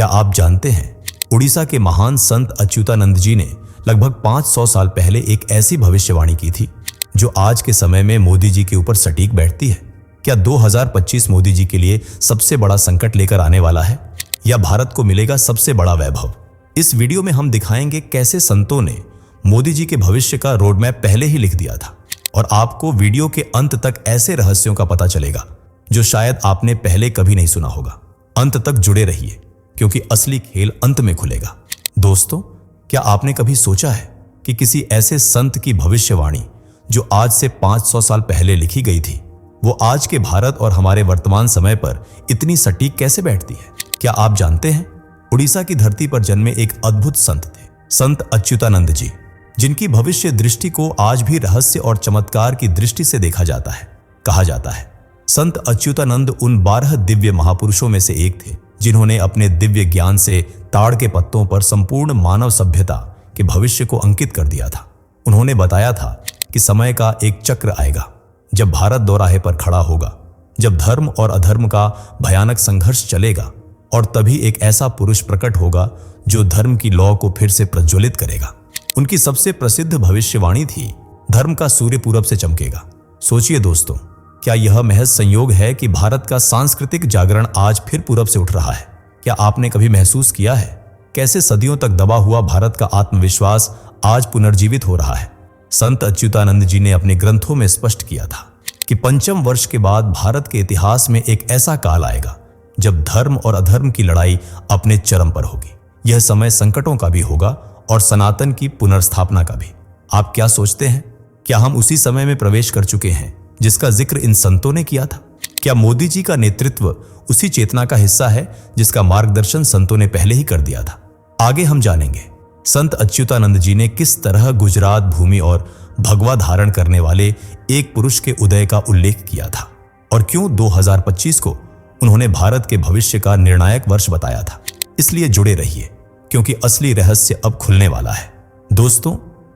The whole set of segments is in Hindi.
आप जानते हैं, उड़ीसा के महान संत अच्युतानंद जी ने लगभग 500 साल पहले एक ऐसी भविष्यवाणी की थी जो आज के समय में मोदी जी के ऊपर सटीक बैठती है। क्या 2025 मोदी जी के लिए सबसे बड़ा संकट लेकर आने वाला है या भारत को मिलेगा सबसे बड़ा वैभव? इस वीडियो में हम दिखाएंगे कैसे संतों ने मोदी जी के भविष्य का रोडमैप पहले ही लिख दिया था और आपको वीडियो के अंत तक ऐसे रहस्यों का पता चलेगा जो शायद आपने पहले कभी नहीं सुना होगा। अंत तक जुड़े रहिए क्योंकि असली खेल अंत में खुलेगा। दोस्तों, क्या आपने कभी सोचा है कि किसी ऐसे संत की भविष्यवाणी जो आज से 500 साल पहले लिखी गई थी, वो आज के भारत और हमारे वर्तमान समय पर इतनी सटीक कैसे बैठती है? क्या आप जानते हैं, उड़ीसा की धरती पर जन्मे एक अद्भुत संत थे, संत अच्युतानंद जी, जिनकी भविष्य दृष्टि को आज भी रहस्य और चमत्कार की दृष्टि से देखा जाता है। कहा जाता है संत अच्युतानंद उन 12 दिव्य महापुरुषों में से एक थे जिन्होंने अपने दिव्य ज्ञान से ताड़ के पत्तों पर संपूर्ण मानव सभ्यता के भविष्य को अंकित कर दिया था। उन्होंने बताया था कि समय का एक चक्र आएगा जब भारत दोराहे पर खड़ा होगा, जब धर्म और अधर्म का भयानक संघर्ष चलेगा और तभी एक ऐसा पुरुष प्रकट होगा जो धर्म की लौ को फिर से प्रज्वलित करेगा। उनकी सबसे प्रसिद्ध भविष्यवाणी थी, धर्म का सूर्य पूरब से चमकेगा। सोचिए दोस्तों, क्या यह महज संयोग है कि भारत का सांस्कृतिक जागरण आज फिर पूरब से उठ रहा है? क्या आपने कभी महसूस किया है कैसे सदियों तक दबा हुआ भारत का आत्मविश्वास आज पुनर्जीवित हो रहा है? संत अच्युतानंद जी ने अपने ग्रंथों में स्पष्ट किया था कि 5वें वर्ष के बाद भारत के इतिहास में एक ऐसा काल आएगा जब धर्म और अधर्म की लड़ाई अपने चरम पर होगी। यह समय संकटों का भी होगा और सनातन की पुनर्स्थापना का भी। आप क्या सोचते हैं, क्या हम उसी समय में प्रवेश कर चुके हैं जिसका जिक्र इन संतों ने किया था? क्या मोदी जी का नेतृत्व उसी चेतना का हिस्सा है जिसका मार्गदर्शन संतों ने पहले ही कर दिया था? आगे हम जानेंगे संत अच्युतानंद जी ने किस तरह गुजरात भूमि और भगवा धारण करने वाले एक पुरुष के उदय का उल्लेख किया था और क्यों 2025 को उन्होंने भारत के भविष्य का निर्णायक वर्ष बताया था। इसलिए जुड़े रहिए क्योंकि असली रहस्य अब खुलने वाला है। दोस्तों,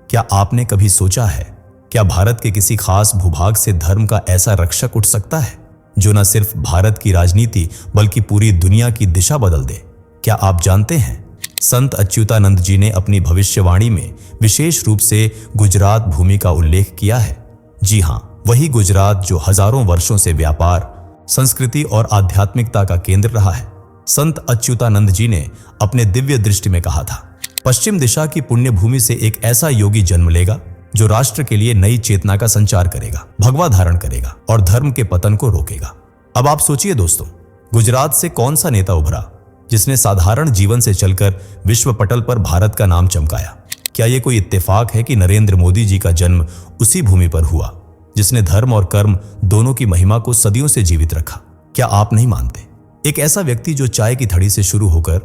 क्या आपने कभी सोचा है, क्या भारत के किसी खास भूभाग से धर्म का ऐसा रक्षक उठ सकता है जो न सिर्फ भारत की राजनीति बल्कि पूरी दुनिया की दिशा बदल दे? क्या आप जानते हैं, संत अच्युतानंद जी ने अपनी भविष्यवाणी में विशेष रूप से गुजरात भूमि का उल्लेख किया है। जी हां, वही गुजरात जो हजारों वर्षों से व्यापार, संस्कृति और आध्यात्मिकता का केंद्र रहा है। संत अच्युतानंद जी ने अपने दिव्य दृष्टि में कहा था, पश्चिम दिशा की पुण्य भूमि से एक ऐसा योगी जन्म लेगा जो राष्ट्र के लिए नई चेतना का संचार करेगा, भगवा धारण करेगा और धर्म के पतन को रोकेगा। अब आप सोचिए दोस्तों, गुजरात से कौन सा नेता उभरा जिसने साधारण जीवन से चलकर विश्व पटल पर भारत का नाम चमकाया? क्या यह कोई इत्तेफाक है कि नरेंद्र मोदी जी का जन्म उसी भूमि पर हुआ जिसने धर्म और कर्म दोनों की महिमा को सदियों से जीवित रखा? क्या आप नहीं मानते? एक ऐसा व्यक्ति जो चाय की थड़ी से शुरू होकर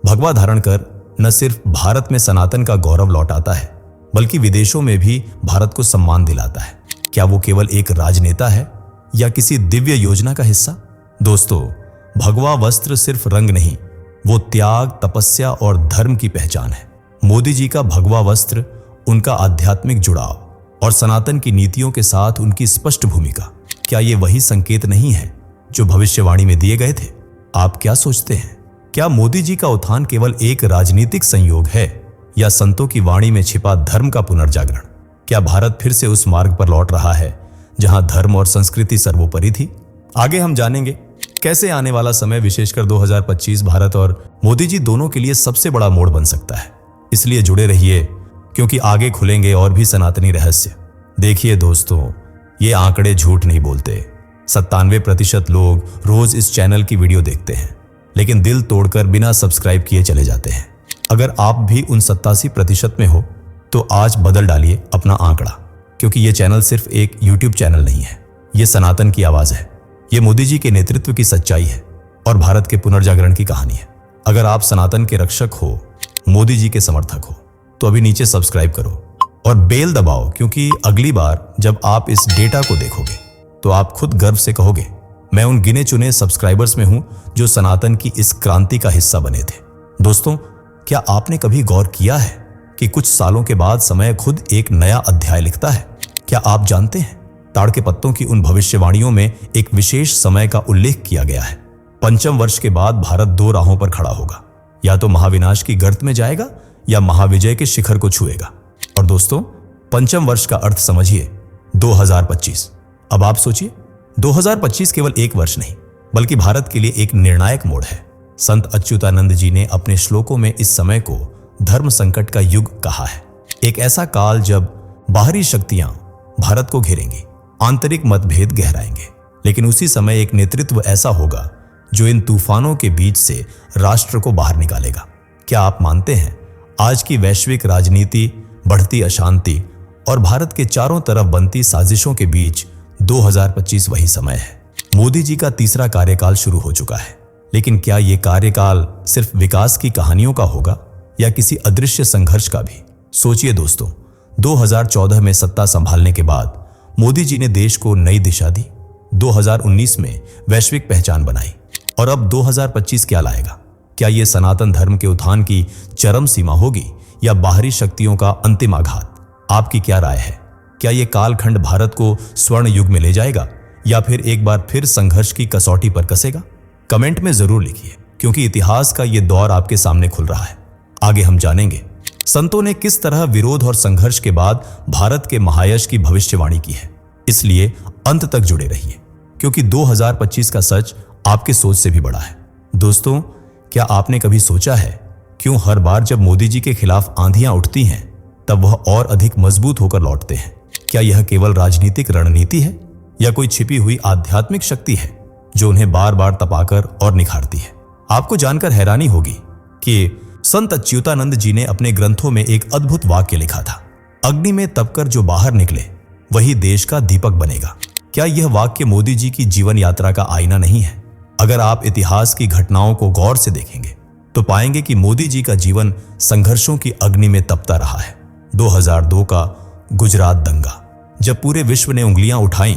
भगवा धारण कर न सिर्फ भारत में सनातन का गौरव लौटाता है बल्कि विदेशों में भी भारत को सम्मान दिलाता है। क्या वो केवल एक राजनेता है या किसी दिव्य योजना का हिस्सा? दोस्तों, भगवा वस्त्र सिर्फ रंग नहीं, वो त्याग, तपस्या और धर्म की पहचान है। मोदी जी का भगवा वस्त्र उनका आध्यात्मिक जुड़ाव और सनातन की नीतियों के साथ उनकी स्पष्ट भूमिका। क्या ये वही संकेत नहीं है जो भविष्यवाणी में दिए गए थे? आप क्या सोचते हैं, क्या मोदी जी का उत्थान केवल एक राजनीतिक संयोग है या संतों की वाणी में छिपा धर्म का पुनर्जागरण? क्या भारत फिर से उस मार्ग पर लौट रहा है जहां धर्म और संस्कृति सर्वोपरि थी? आगे हम जानेंगे कैसे आने वाला समय, विशेषकर 2025, भारत और मोदी जी दोनों के लिए सबसे बड़ा मोड़ बन सकता है। इसलिए जुड़े रहिए क्योंकि आगे खुलेंगे और भी सनातनी रहस्य। देखिए दोस्तों, ये आंकड़े झूठ नहीं बोलते। 97% लोग रोज इस चैनल की वीडियो देखते हैं लेकिन दिल तोड़कर बिना सब्सक्राइब किए चले जाते हैं। अगर आप भी उन 87% में हो तो आज बदल डालिए अपना आंकड़ा, क्योंकि ये चैनल सिर्फ एक यूट्यूब चैनल नहीं है, ये सनातन की आवाज है। ये मोदी जी के नेतृत्व की सच्चाई है और भारत के पुनर्जागरण की कहानी है। अगर आप सनातन के रक्षक हो, मोदी जी के समर्थक हो, तो अभी नीचे सब्सक्राइब करो और बेल दबाओ, क्योंकि अगली बार जब आप इस डेटा को देखोगे तो आप खुद गर्व से कहोगे, मैं उन गिने चुने सब्सक्राइबर्स में हूं जो सनातन की इस क्रांति का हिस्सा बने थे। दोस्तों, क्या आपने कभी गौर किया है कि कुछ सालों के बाद समय खुद एक नया अध्याय लिखता है? क्या आप जानते हैं, ताड़ के पत्तों की उन भविष्यवाणियों में एक विशेष समय का उल्लेख किया गया है। 5वें वर्ष के बाद भारत 2 राहों पर खड़ा होगा। या तो महाविनाश की गर्त में जाएगा या महाविजय के शिखर को छुएगा। और दोस्तों, पंचम वर्ष का अर्थ समझिए, 2025। अब आप सोचिए, 2025 केवल एक वर्ष नहीं बल्कि भारत के लिए एक निर्णायक मोड़ है। संत अच्युतानंद जी ने अपने श्लोकों में इस समय को धर्म संकट का युग कहा है। एक ऐसा काल जब बाहरी शक्तियां भारत को घेरेंगी, आंतरिक मतभेद गहराएंगे, लेकिन उसी समय एक नेतृत्व ऐसा होगा जो इन तूफानों के बीच से राष्ट्र को बाहर निकालेगा। क्या आप मानते हैं आज की वैश्विक राजनीति, बढ़ती अशांति और भारत के चारों तरफ बनती साजिशों के बीच 2025 वही समय है। मोदी जी का तीसरा कार्यकाल शुरू हो चुका है, लेकिन क्या यह कार्यकाल सिर्फ विकास की कहानियों का होगा या किसी अदृश्य संघर्ष का भी? सोचिए दोस्तों, 2014 में सत्ता संभालने के बाद मोदी जी ने देश को नई दिशा दी, 2019 में वैश्विक पहचान बनाई, और अब 2025 क्या लाएगा? क्या यह सनातन धर्म के उत्थान की चरम सीमा होगी या बाहरी शक्तियों का अंतिम आघात? आपकी क्या राय है? क्या यह कालखंड भारत को स्वर्ण युग में ले जाएगा या फिर एक बार फिर संघर्ष की कसौटी पर कसेगा? कमेंट में जरूर लिखिए, क्योंकि इतिहास का यह दौर आपके सामने खुल रहा है। आगे हम जानेंगे संतों ने किस तरह विरोध और संघर्ष के बाद भारत के महायश की भविष्यवाणी की है। इसलिए अंत तक जुड़े रहिए, क्योंकि 2025 का सच आपके सोच से भी बड़ा है। दोस्तों, क्या आपने कभी सोचा है क्यों हर बार जब मोदी जी के खिलाफ आंधियां उठती हैं तब वह और अधिक मजबूत होकर लौटते हैं? क्या यह केवल राजनीतिक रणनीति है या कोई छिपी हुई आध्यात्मिक शक्ति है जो उन्हें बार बार तपाकर और निखारती है? आपको जानकर हैरानी होगी कि संत अच्युतानंद जी ने अपने ग्रंथों में एक अद्भुत वाक्य लिखा था, अग्नि में तपकर जो बाहर निकले वही देश का दीपक बनेगा। क्या यह वाक्य मोदी जी की जीवन यात्रा का आईना नहीं है? अगर आप इतिहास की घटनाओं को गौर से देखेंगे तो पाएंगे कि मोदी जी का जीवन संघर्षों की अग्नि में तपता रहा है। 2002 का गुजरात दंगा, जब पूरे विश्व ने उंगलियां उठाईं,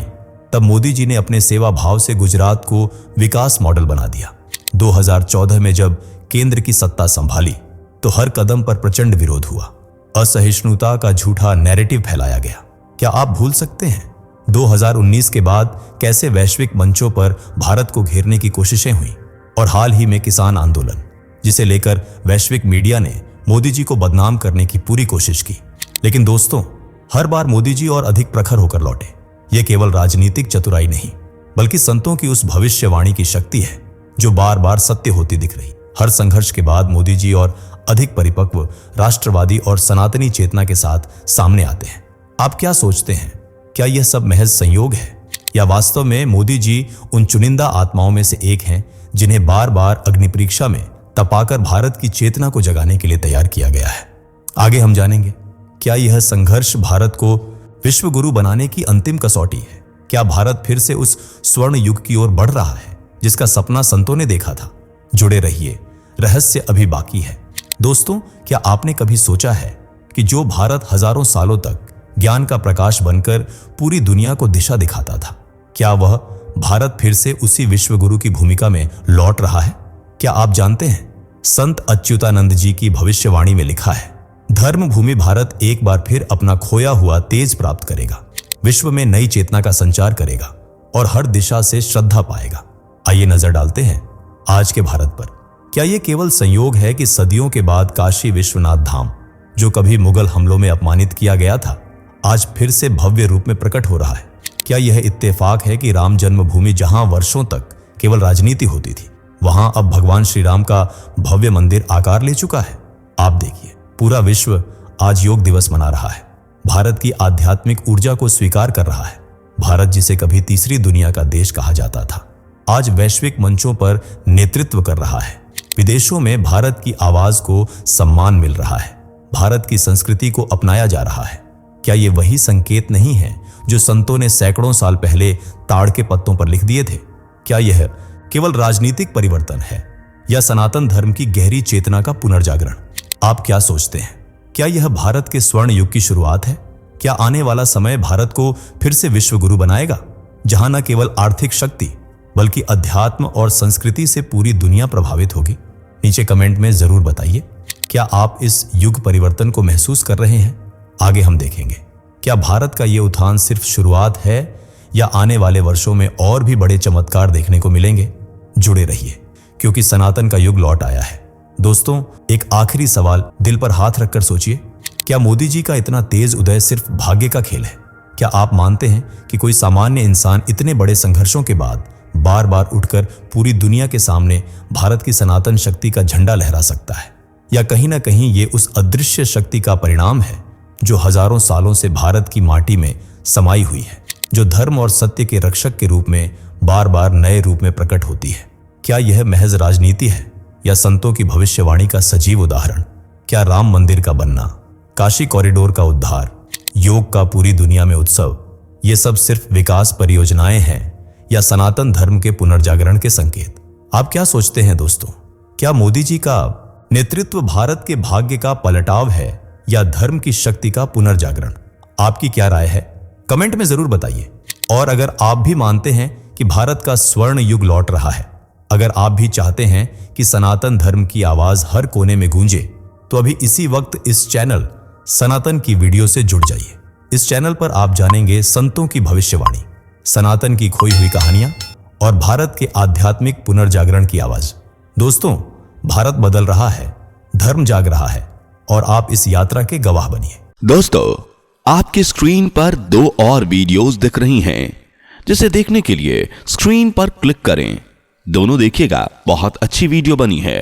तब मोदी जी ने अपने सेवा भाव से गुजरात को विकास मॉडल बना दिया। 2014 में जब केंद्र की सत्ता संभाली तो हर कदम पर प्रचंड विरोध हुआ, असहिष्णुता का झूठा नैरेटिव फैलाया गया। क्या आप भूल सकते हैं 2019 के बाद कैसे वैश्विक मंचों पर भारत को घेरने की कोशिशें हुई, और हाल ही में किसान आंदोलन, जिसे लेकर वैश्विक मीडिया ने मोदी जी को बदनाम करने की पूरी कोशिश की। लेकिन दोस्तों, हर बार मोदी जी और अधिक प्रखर होकर लौटे। यह केवल राजनीतिक चतुराई नहीं बल्कि संतों की उस भविष्यवाणी की शक्ति है जो बार बार सत्य होती दिख रही। हर संघर्ष के बाद मोदी जी और अधिक परिपक्व, राष्ट्रवादी और सनातनी चेतना के साथ सामने आते हैं। आप क्या सोचते हैं, क्या यह सब महज संयोग है या वास्तव में मोदी जी उन चुनिंदा आत्माओं में से एक हैं जिन्हें बार बार अग्नि परीक्षा में तपाकर भारत की चेतना को जगाने के लिए तैयार किया गया है? आगे हम जानेंगे, क्या यह संघर्ष भारत को विश्व गुरु बनाने की अंतिम कसौटी है? क्या भारत फिर से उस स्वर्ण युग की ओर बढ़ रहा है जिसका सपना संतों ने देखा था? जुड़े रहिए, रहस्य अभी बाकी है। दोस्तों, क्या आपने कभी सोचा है कि जो भारत हजारों सालों तक ज्ञान का प्रकाश बनकर पूरी दुनिया को दिशा दिखाता था, क्या वह भारत फिर से उसी विश्व गुरु की भूमिका में लौट रहा है? क्या आप जानते हैं, संत अच्युतानंद जी की भविष्यवाणी में लिखा है, धर्म भूमि भारत एक बार फिर अपना खोया हुआ तेज प्राप्त करेगा, विश्व में नई चेतना का संचार करेगा और हर दिशा से श्रद्धा पाएगा। आइए नजर डालते हैं आज के भारत पर। क्या यह केवल संयोग है कि सदियों के बाद काशी विश्वनाथ धाम, जो कभी मुगल हमलों में अपमानित किया गया था, आज फिर से भव्य रूप में प्रकट हो रहा है? क्या यह इत्तेफाक है कि राम जन्मभूमि, जहां वर्षों तक केवल राजनीति होती थी, वहां अब भगवान श्री राम का भव्य मंदिर आकार ले चुका है? आप देखिए, पूरा विश्व आज योग दिवस मना रहा है, भारत की आध्यात्मिक ऊर्जा को स्वीकार कर रहा है। भारत, जिसे कभी तीसरी दुनिया का देश कहा जाता था, आज वैश्विक मंचों पर नेतृत्व कर रहा है। विदेशों में भारत की आवाज को सम्मान मिल रहा है, भारत की संस्कृति को अपनाया जा रहा है। क्या ये वही संकेत नहीं है जो संतों ने सैकड़ों साल पहले ताड़ के पत्तों पर लिख दिए थे? क्या यह केवल राजनीतिक परिवर्तन है या सनातन धर्म की गहरी चेतना का पुनर्जागरण? आप क्या सोचते हैं, क्या यह भारत के स्वर्ण युग की शुरुआत है? क्या आने वाला समय भारत को फिर से विश्व गुरु बनाएगा, जहां न केवल आर्थिक शक्ति बल्कि अध्यात्म और संस्कृति से पूरी दुनिया प्रभावित होगी? नीचे कमेंट में जरूर बताइए, क्या आप इस युग परिवर्तन को महसूस कर रहे हैं? आगे हम देखेंगे, क्या भारत का ये उत्थान सिर्फ शुरुआत है या आने वाले वर्षों में और भी बड़े चमत्कार देखने को मिलेंगे? जुड़े रहिए, क्योंकि सनातन का युग लौट आया है। दोस्तों, एक आखिरी सवाल दिल पर हाथ रखकर सोचिए, क्या मोदी जी का इतना तेज उदय सिर्फ भाग्य का खेल है? क्या आप मानते हैं कि कोई सामान्य इंसान इतने बड़े संघर्षों के बाद बार बार उठकर पूरी दुनिया के सामने भारत की सनातन शक्ति का झंडा लहरा सकता है? या कहीं ना कहीं ये उस अदृश्य शक्ति का परिणाम है जो हजारों सालों से भारत की माटी में समाई हुई है, जो धर्म और सत्य के रक्षक के रूप में बार बार नए रूप में प्रकट होती है? क्या यह महज राजनीति है या संतों की भविष्यवाणी का सजीव उदाहरण? क्या राम मंदिर का बनना, काशी कॉरिडोर का उद्धार, योग का पूरी दुनिया में उत्सव, ये सब सिर्फ विकास परियोजनाएं हैं या सनातन धर्म के पुनर्जागरण के संकेत? आप क्या सोचते हैं दोस्तों? क्या मोदी जी का नेतृत्व भारत के भाग्य का पलटाव है या धर्म की शक्ति का पुनर्जागरण? आपकी क्या राय है? कमेंट में जरूर बताइए। और अगर आप भी मानते हैं कि भारत का स्वर्ण युग लौट रहा है, अगर आप भी चाहते हैं कि सनातन धर्म की आवाज हर कोने में गूंजे, तो अभी इसी वक्त इस चैनल सनातन की वीडियो से जुड़ जाइए। इस चैनल पर आप जानेंगे संतों की भविष्यवाणी, सनातन की खोई हुई कहानियां और भारत के आध्यात्मिक पुनर्जागरण की आवाज। दोस्तों, भारत बदल रहा है, धर्म जाग रहा है और आप इस यात्रा के गवाह बनिए। दोस्तों, आपकी स्क्रीन पर 2 और वीडियोस दिख रही हैं, जिसे देखने के लिए स्क्रीन पर क्लिक करें। दोनों देखिएगा, बहुत अच्छी वीडियो बनी है।